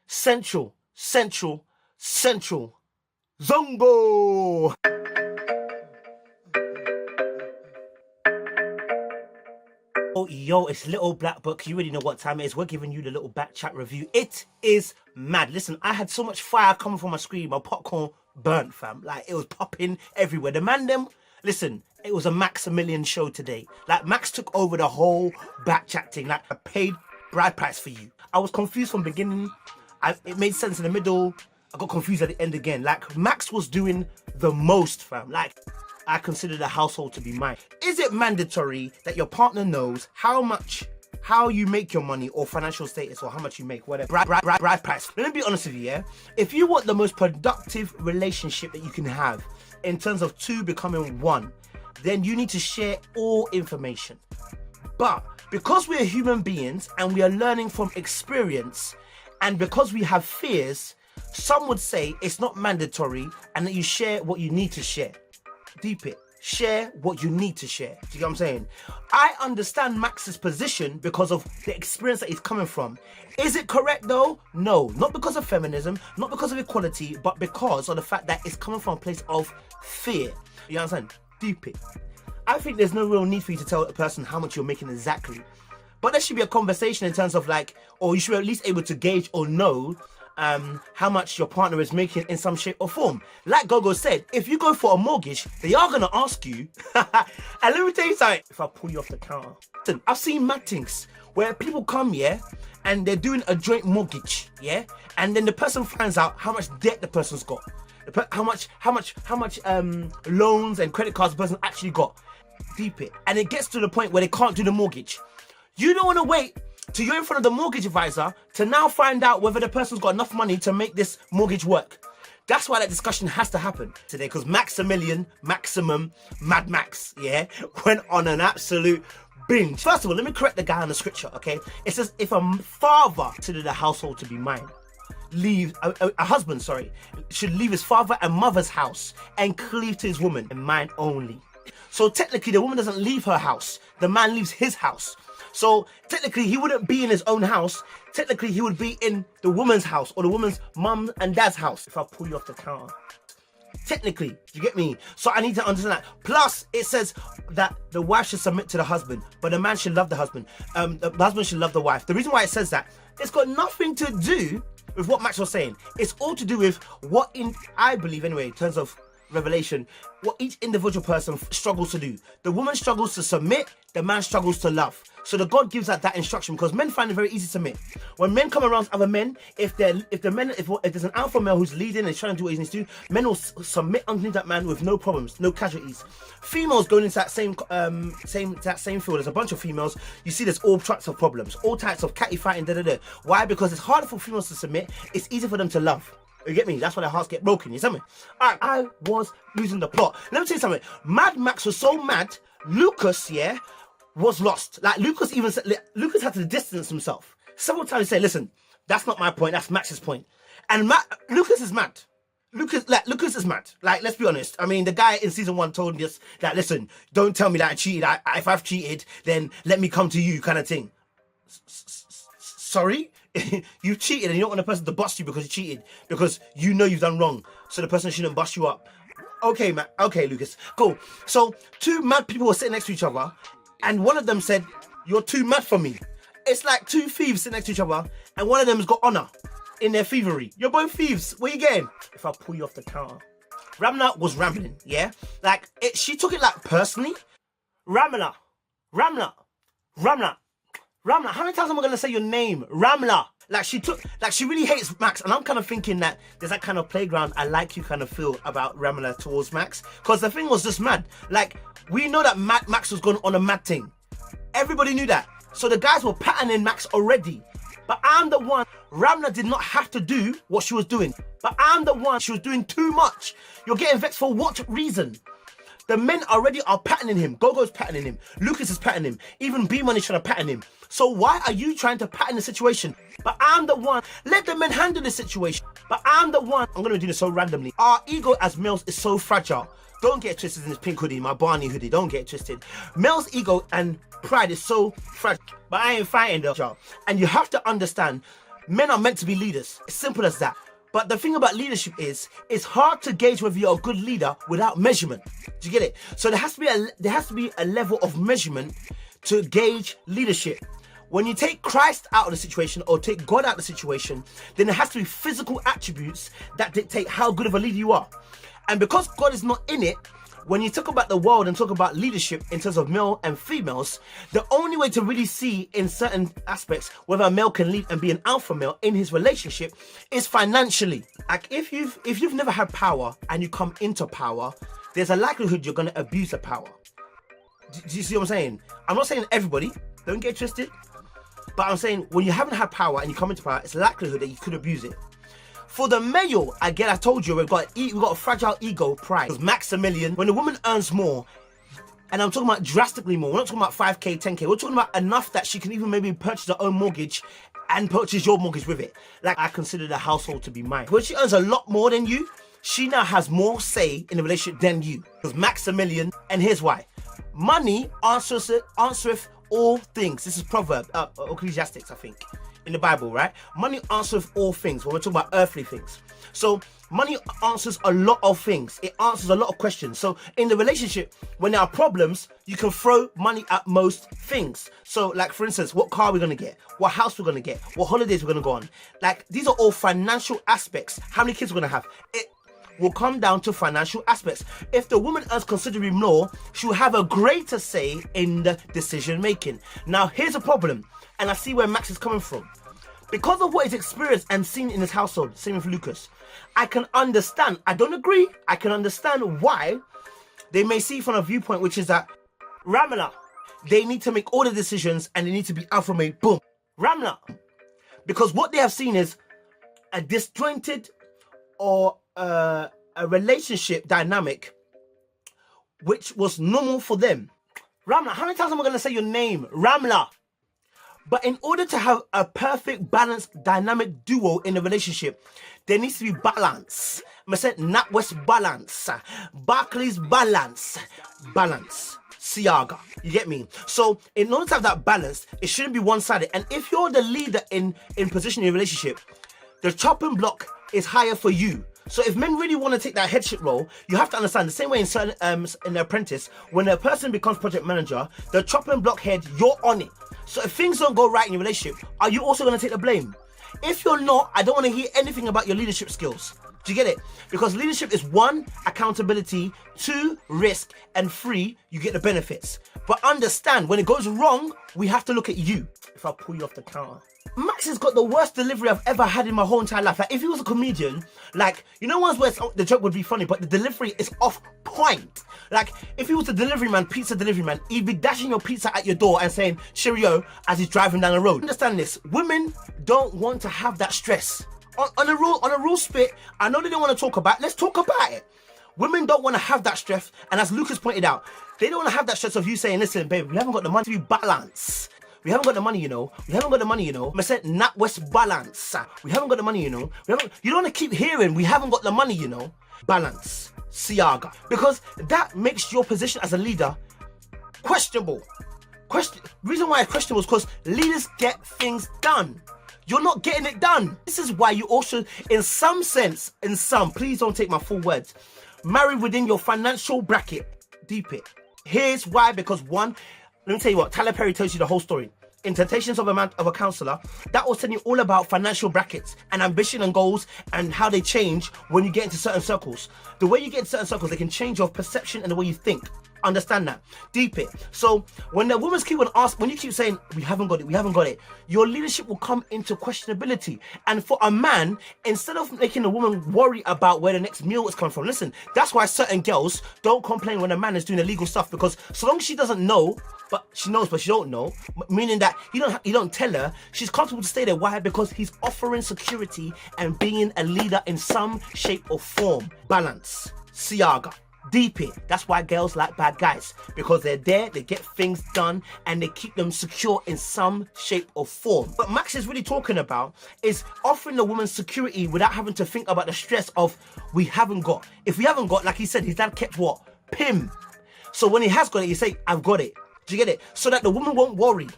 Central, Central, Central. Zongo! Oh, yo, it's Little Black Book. You already know what time it is. We're giving you the little back chat review. It is mad. Listen, I had so much fire coming from my screen. My popcorn burnt, fam. Like, it was popping everywhere. The man them, listen, it was a Maximilian show today. Like, Max took over the whole back chat thing. Like, I paid bride price for you. I was confused from beginning. It made sense in the middle. I got confused at the end again. Like, Max was doing the most, fam. Like, I consider the household to be mine. Is it mandatory that your partner knows how you make your money or financial status or how much you make, whatever? Bride price. Let me be honest with you, yeah? If you want the most productive relationship that you can have in terms of two becoming one, then you need to share all information. But because we're human beings and we are learning from experience, and because we have fears, some would say it's not mandatory and that you share what you need to share. Deep it. Share what you need to share. Do you get what I'm saying? I understand Max's position because of the experience that he's coming from. Is it correct though? No. Not because of feminism, not because of equality, but because of the fact that it's coming from a place of fear. You understand? Deep it. I think there's no real need for you to tell a person how much you're making exactly. But there should be a conversation in terms of like, or you should be at least able to gauge or know how much your partner is making in some shape or form. Like Gogo said, if you go for a mortgage, they are going to ask you. And let me tell you something, if I pull you off the counter. Listen, I've seen mad things where people come, yeah, and they're doing a joint mortgage, yeah, and then the person finds out how much debt the person's got, how much loans and credit cards the person actually got. Deep it. And it gets to the point where they can't do the mortgage. You don't want to wait till you're in front of the mortgage advisor to now find out whether the person's got enough money to make this mortgage work. That's why that discussion has to happen today, because Maximilian, Mad Max, yeah, went on an absolute binge. First of all, let me correct the guy on the scripture, okay? It says, if a father considered the household to be mine, a husband, should leave his father and mother's house and cleave to his woman, and mine only. So technically, the woman doesn't leave her house. The man leaves his house. So technically, he wouldn't be in his own house. Technically, he would be in the woman's house or the woman's mum and dad's house. If I pull you off the counter. Technically, you get me? So I need to understand that. Plus, it says that the wife should submit to the husband, but the man should love the husband. The husband should love the wife. The reason why it says that, it's got nothing to do with what Max was saying. It's all to do with what, I believe anyway, in terms of revelation, what each individual person struggles to do. The woman struggles to submit, the man struggles to love. So the God gives that instruction, because men find it very easy to submit. When men come around other men, if there's an alpha male who's leading and trying to do what he needs to do, men will submit underneath that man with no problems, no casualties. Females going into that same field, there's a bunch of females, you see there's all types of problems, all types of catty fighting, Why? Because it's harder for females to submit, it's easier for them to love. You get me? That's why their hearts get broken. You see me? Alright, I was losing the plot. Let me tell you something. Mad Max was so mad, Lucas, yeah, was lost. Like, Lucas even said, Lucas had to distance himself. Several times he said, listen, that's not my point, that's Max's point. And Lucas is mad. Lucas is mad. Like, let's be honest. I mean, the guy in season 1 told us that, listen, don't tell me that I cheated. If I've cheated, then let me come to you, kind of thing. Sorry? You cheated and you don't want the person to bust you because you cheated, because you know you've done wrong, so the person shouldn't bust you up. Okay, man. Okay, Lucas. Cool. So, two mad people were sitting next to each other, and one of them said, you're too mad for me. It's like two thieves sitting next to each other, and one of them's got honor in their thievery. You're both thieves. Where you getting? If I pull you off the counter. Ramla was rambling, yeah? Like, she took it like personally. Ramla. How many times am I going to say your name? Ramla. Like, she really hates Max. And I'm kind of thinking that there's that kind of playground I like you kind of feel about Ramla towards Max. Because the thing was just mad. Like, we know that Max was going on a mad thing. Everybody knew that. So the guys were patterning Max already. But I'm the one, Ramla did not have to do what she was doing. But I'm the one, she was doing too much. You're getting vexed for what reason? The men already are patterning him. Gogo's patterning him. Lucas is patterning him. Even B-Money's trying to pattern him. So why are you trying to pattern the situation? But I'm the one. Let the men handle the situation. But I'm the one. I'm going to do this so randomly. Our ego as males is so fragile. Don't get twisted in this pink hoodie, my Barney hoodie. Don't get twisted. Male's ego and pride is so fragile. But I ain't fighting though, y'all. And you have to understand, Men are meant to be leaders. It's simple as that. But the thing about leadership is, it's hard to gauge whether you're a good leader without measurement. Do you get it? So there has to be a level of measurement to gauge leadership. When you take Christ out of the situation or take God out of the situation, then there has to be physical attributes that dictate how good of a leader you are. And because God is not in it, when you talk about the world and talk about leadership in terms of male and females, the only way to really see in certain aspects whether a male can lead and be an alpha male in his relationship is financially. Like if you've never had power and you come into power, there's a likelihood you're going to abuse the power. Do you see what I'm saying? I'm not saying everybody, don't get twisted, but I'm saying when you haven't had power and you come into power, it's a likelihood that you could abuse it. For the male, again, I told you, we've got a fragile ego, pride. Because Maximilian, when a woman earns more, and I'm talking about drastically more, we're not talking about 5k, 10k, we're talking about enough that she can even maybe purchase her own mortgage and purchase your mortgage with it. Like, I consider the household to be mine. When she earns a lot more than you, she now has more say in the relationship than you. Because Maximilian, and here's why. Money answereth all things. This is Proverbs, Ecclesiastics, I think. In the Bible, right? Money answers all things when we're talking about earthly things. So money answers a lot of things. It answers a lot of questions. So in the relationship, when there are problems, you can throw money at most things. So like, for instance, what car we're going to get, what house we're going to get, what holidays we're going to go on. Like, these are all financial aspects. How many kids we're going to have. It will come down to financial aspects. If the woman earns considerably more, she will have a greater say in the decision making. Now, here's a problem. And I see where Max is coming from. Because of what he's experienced and seen in his household, same with Lucas, I can understand, I don't agree, I can understand why they may see from a viewpoint which is that Ramla, they need to make all the decisions and they need to be alpha male, boom. Ramla. Because what they have seen is a disjointed or a relationship dynamic which was normal for them. Ramla, how many times am I going to say your name? Ramla. But in order to have a perfect, balanced, dynamic duo in a relationship, there needs to be balance. I said NatWest balance, Barclays balance, Siaga. You get me? So in order to have that balance, it shouldn't be one-sided. And if you're the leader in position in your relationship, the chopping block is higher for you. So if men really want to take that headship role, you have to understand the same way in certain in The Apprentice, when a person becomes project manager, the chopping block head, you're on it. So if things don't go right in your relationship, are you also going to take the blame? If you're not, I don't want to hear anything about your leadership skills. Do you get it? Because leadership is 1, accountability, 2, risk, and 3, you get the benefits. But understand, when it goes wrong, we have to look at you. If I pull you off the counter. Max has got the worst delivery I've ever had in my whole entire life. Like, if he was a comedian, like, you know ones where the joke would be funny, but the delivery is off point. Like, if he was a delivery man, pizza delivery man, he'd be dashing your pizza at your door and saying, cheerio, as he's driving down the road. Understand this, women don't want to have that stress. On a real spit, I know they don't want to talk about it. Let's talk about it. Women don't want to have that stress, and as Lucas pointed out, they don't want to have that stress of you saying, listen, babe, we haven't got the money to be balanced. We haven't got the money, you know. We haven't got the money, you know. I said NatWest balance. We haven't got the money, you know. You don't want to keep hearing, we haven't got the money, you know. Balance. Siaga. Because that makes your position as a leader questionable. Reason why it's questionable is because leaders get things done. You're not getting it done. This is why you also, in some sense, please don't take my full words, marry within your financial bracket. Deep it. Here's why, because 1, let me tell you what, Tyler Perry tells you the whole story. In Temptations of a Counselor, that was telling you all about financial brackets and ambition and goals and how they change when you get into certain circles. The way you get into certain circles, they can change your perception and the way you think. Understand that. Deep it. So when the woman's keep on ask, when you keep saying, we haven't got it, your leadership will come into questionability. And for a man, instead of making a woman worry about where the next meal is coming from, listen, that's why certain girls don't complain when a man is doing illegal stuff, because so long as she doesn't know, but she knows, but she don't know, meaning that you don't tell her, she's comfortable to stay there. Why? Because he's offering security and being a leader in some shape or form. Balance. Siaga. Deep it. That's why girls like bad guys, because they're there, they get things done, and they keep them secure in some shape or form. What Max is really talking about is offering the woman security without having to think about the stress of we haven't got. If we haven't got, like he said, his dad kept what? Pim. So when he has got it, you say, I've got it. Do you get it? So that the woman won't worry.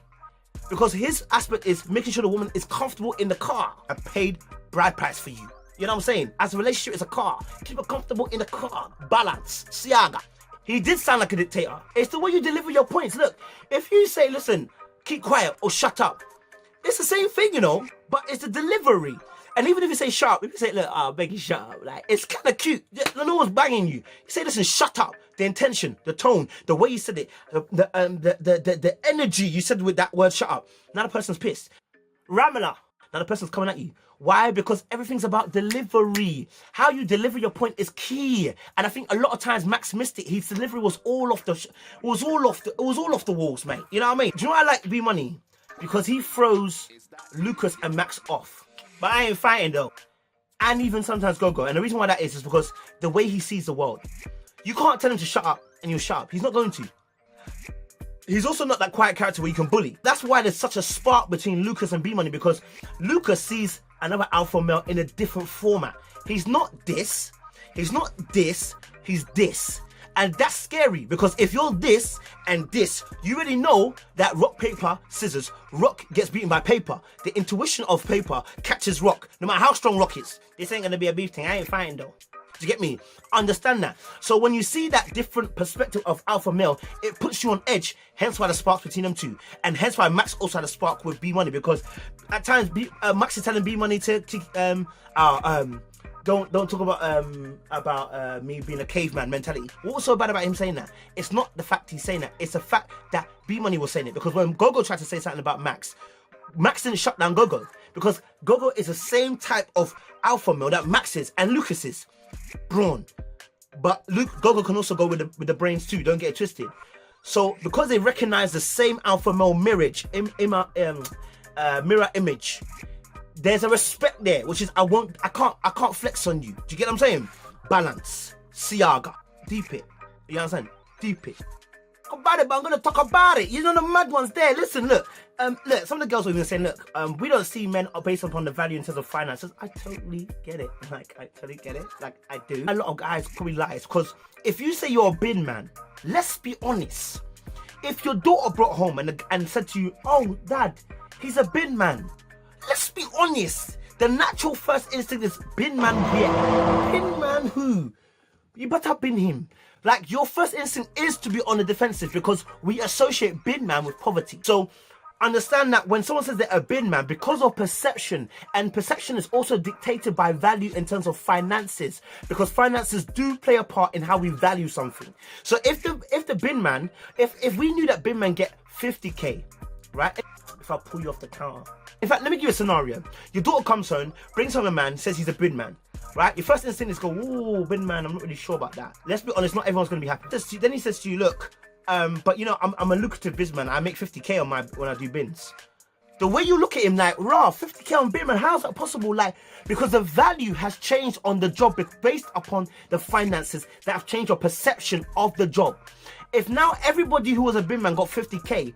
Because his aspect is making sure the woman is comfortable in the car. A paid bride price for you. You know what I'm saying? As a relationship, it's a car. Keep her comfortable in the car. Balance. Siaga. He did sound like a dictator. It's the way you deliver your points. Look, if you say, listen, keep quiet or shut up, it's the same thing, you know, but it's the delivery. And even if you say shut up, if you say, look, I beg you, shut up, like, it's kind of cute. No one's banging you. You say, listen, shut up. The intention, the tone, the way you said it, the energy you said with that word shut up. Now the person's pissed. Ramala. Now the person's coming at you. Why? Because everything's about delivery. How you deliver your point is key. And I think a lot of times Max missed it. His delivery was all off the walls, mate. You know what I mean? Do you know why I like B Money? Because he throws Lucas and Max off. But I ain't fighting though. And even sometimes Gogo. And the reason why that is because the way he sees the world. You can't tell him to shut up and you'll shut up. He's not going to. He's also not that quiet character where you can bully. That's why there's such a spark between Lucas and B Money, because Lucas sees another alpha male in a different format. He's not this. He's not this. He's this. And that's scary, because if you're this and this, you already know that rock, paper, scissors, rock gets beaten by paper. The intuition of paper catches rock, no matter how strong rock is. This ain't gonna be a beef thing. I ain't fighting though. Do you get me? Understand that. So when you see that different perspective of alpha male, it puts you on edge. Hence why the sparks between them two, and hence why Max also had a spark with B Money, because at times Max is telling B Money to don't talk about me being a caveman mentality. What's so bad about him saying that? It's not the fact he's saying that. It's the fact that B Money was saying it, because when Gogo tried to say something about Max didn't shut down Gogo, because Gogo is the same type of alpha male that Max is and Lucas is. Brawn. But Gogo can also go with the brains too, don't get it twisted. So because they recognize the same alpha male mirror image, there's a respect there, which is I can't flex on you. Do you get what I'm saying? Balance. Siaga. Deep it. You understand? Deep it. Talk about it, but I'm gonna talk about it. You know the mad ones there. Listen, look, some of the girls were even saying, look, we don't see men based upon the value in terms of finances. I totally get it. Like, I totally get it. Like, I do. A lot of guys probably lies, because if you say you're a bin man, let's be honest. If your daughter brought home and said to you, oh, dad, he's a bin man. Let's be honest. The natural first instinct is bin man here. Bin man who? You better bin him. Like, your first instinct is to be on the defensive, because we associate bin man with poverty. So understand that when someone says they're a bin man, because of perception, and perception is also dictated by value in terms of finances, because finances do play a part in how we value something. So if the bin man, if we knew that bin man get 50k, right? If I pull you off the counter. In fact, let me give you a scenario. Your daughter comes home, brings home a man, says he's a bin man, right? Your first instinct is go, ooh, bin man, I'm not really sure about that. Let's be honest, not everyone's going to be happy. Then he says to you, look, but you know, I'm a lucrative businessman. I make 50k when I do bins. The way you look at him, like, raw, 50k on bin man, how's that possible? Like, because the value has changed on the job based upon the finances that have changed your perception of the job. If now everybody who was a bin man got 50k,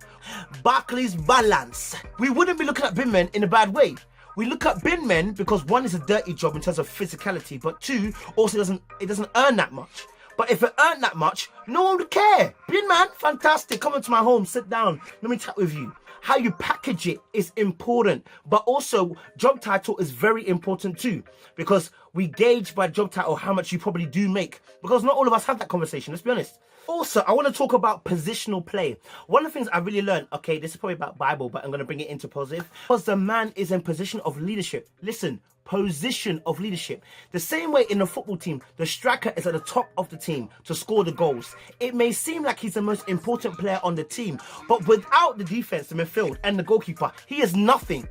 Barclays balance, we wouldn't be looking at bin men in a bad way. We look at bin men because one is a dirty job in terms of physicality, but two, also it doesn't earn that much. But if it earned that much, no one would care. Bin man, fantastic, come into my home, sit down, let me chat with you. How you package it is important, but also job title is very important too, because we gauge by job title how much you probably do make, because not all of us have that conversation, let's be honest. Also, I want to talk about positional play. One of the things I really learned, okay, this is probably about Bible, but I'm going to bring it into positive, because the man is in position of leadership. Listen, position of leadership. The same way in the football team, the striker is at the top of the team to score the goals. It may seem like he's the most important player on the team, but without the defense, the midfield, and the goalkeeper, he is nothing.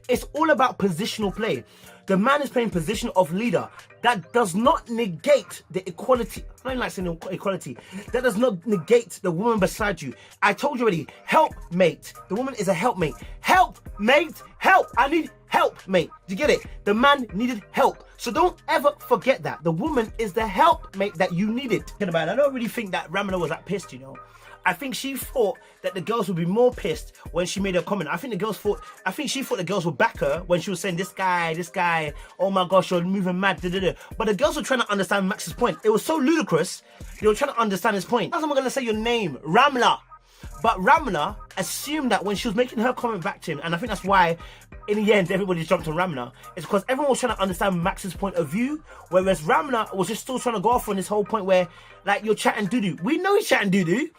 It's all about positional play. The man is playing position of leader. That does not negate the equality. I don't like saying equality. That does not negate the woman beside you. I told you already, helpmate. The woman is a helpmate. Helpmate, help. I need help, mate. Do you get it? The man needed help. So don't ever forget that. The woman is the helpmate that you needed. I don't really think that Ramona was that pissed, you know. I think she thought that the girls would be more pissed when she made her comment. I think she thought the girls would back her when she was saying, this guy, oh my gosh, you're moving mad, da, da, da. But the girls were trying to understand Max's point. It was so ludicrous, they were trying to understand his point. That's how I'm going to say your name, Ramla. But Ramna assumed that when she was making her comment back to him, and I think that's why, in the end, everybody jumped on Ramna, is because everyone was trying to understand Max's point of view, whereas Ramna was just still trying to go off on this whole point where, like, you're chatting doo-doo. We know he's chatting doo-doo,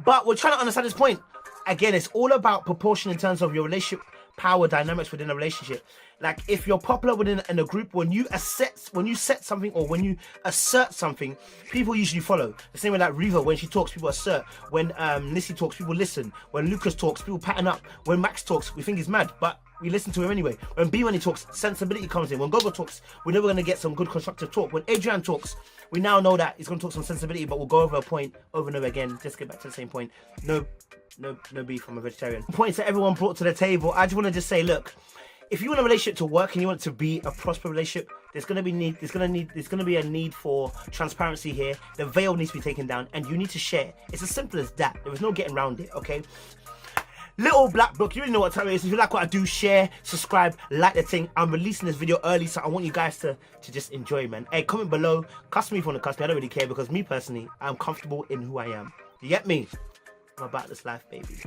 but we're trying to understand his point. Again, it's all about proportion in terms of your relationship power dynamics within a relationship. Like, if you're popular in a group, when you set something or when you assert something, people usually follow. The same way like Riva, when she talks, people assert. When Lissy talks, people listen. When Lucas talks, people pattern up. When Max talks, we think he's mad, but we listen to him anyway. When B, when he talks, sensibility comes in. When Gogo talks, we're never going to get some good constructive talk. When Adrian talks, we now know that he's going to talk some sensibility, but we'll go over a point over and over again. Just get back to the same point. No beef from a vegetarian. Points that everyone brought to the table. I just want to just say, look, if you want a relationship to work and you want it to be a prosperous relationship, there's gonna be a need for transparency here. The veil needs to be taken down, and you need to share. It's as simple as that. There is no getting around it. Okay. Little Black Book, you already know what time it is. If you like what I do, share, subscribe, like the thing. I'm releasing this video early, so I want you guys to just enjoy, man. Hey, comment below. Cuss me if you want to cuss me. I don't really care, because me personally, I'm comfortable in who I am. You get me? I'm about this life, baby.